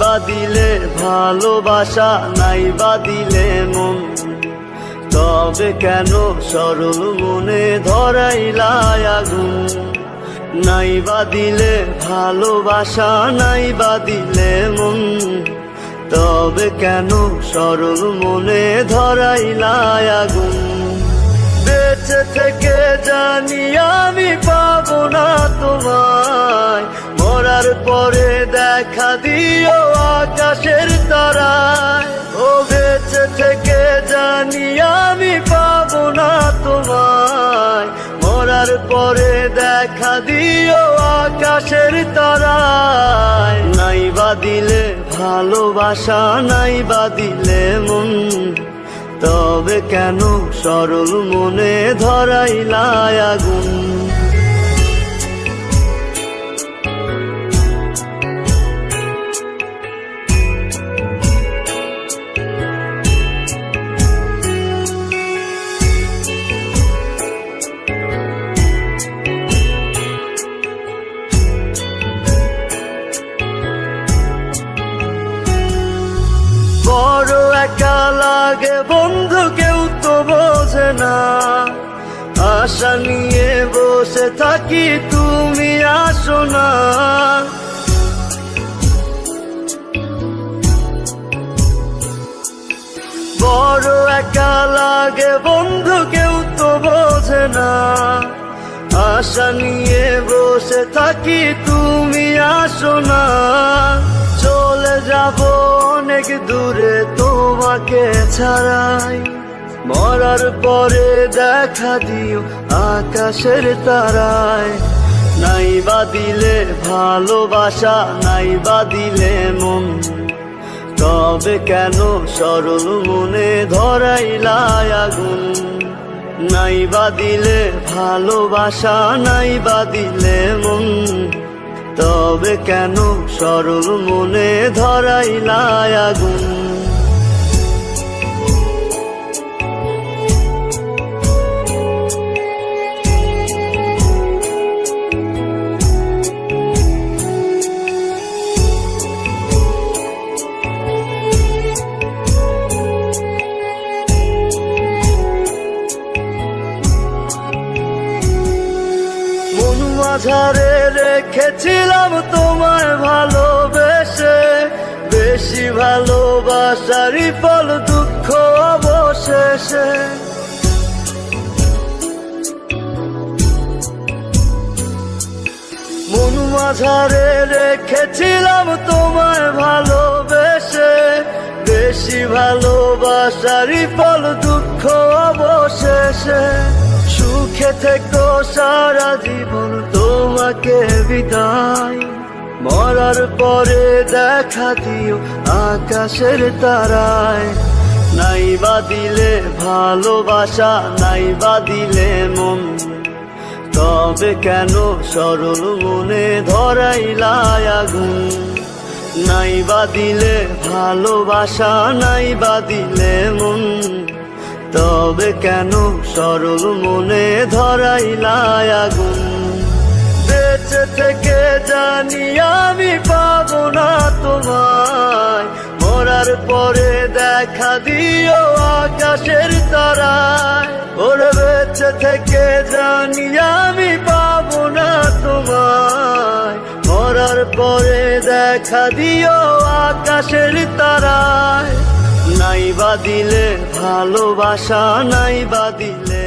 বা দিলে ভালোবাসা, নাই বা দিলে মন, তবে কেন সরল মনে ধরাইলা আগুন? নাই বা দিলে ভালোবাসা, নাই বা দিলে মন, তবে কেন সরল মনে ধরাইলা আগুন? বেঁচে থেকে জানি আমি পাবো না তোমায়, মরার পরে দেখা দিও আকাশের তারায়। ও বেঁচে থেকে জানি আমি পাবো না তোমায়, মরার পরে দেখা দিও আকাশের তারায়। নাই বা দিলে ভালোবাসা, নাই বা দিলে মন, তবে কেন সরল মনে ধরাইলা আগুন? বড় একা লাগে বন্ধু, কেউ তো বোঝে না, আশা নিয়ে বসে থাকি তুমি আসো না। বড় একা লাগে বন্ধু, কেউ তো বোঝে না, আশা নিয়ে বসে থাকি তুমি আসো না। চলে যাব অনেক দূরে তোমাকে ছাড়াই, মরার পরে দেখা দিও আকাশের তারায়। নাই বা দিলে ভালোবাসা, নাই বা দিলে মন, তবে কেন সরল মনে ধরাইলা আগুন? নাই বা দিলে ভালোবাসা, নাই বা দিলে মন, তবে কেন সরল মনে ধরাইলা আগুন? মাঝারে রেখেছিলাম তোমায় ভালোবেসে, বেশি ভালোবাসারই ফল দুঃখ অবশেষে। মন মাঝারে রেখেছিলাম তোমায় ভালোবেসে, বেশি ভালোবাসারই ফল দুঃখ অবশেষে। সুখে থেকো সারা জীবন তোমাকে বিদায়, মরার পরে দেখা দিও আকাশের তারায়। নাই বা দিলে ভালোবাসা, নাই বা দিলে মন, তবে কেন সরল মনে ধরাইলা আগুন? নাই বা দিলে ভালোবাসা, নাই বা দিলে মন, তবে কেন সরল মনে ধরাইলা আগুন? বেঁচে থেকে জানি আমি পাবো না তোমায়, মরার পরে দেখা দিও আকাশের তারায়। ওরে বেঁচে থেকে জানি আমি পাবো না তোমায়, মরার পরে দেখা দিও আকাশের তারায়। নাই বা দিলে ভালোবাসা, নাই বা দিলে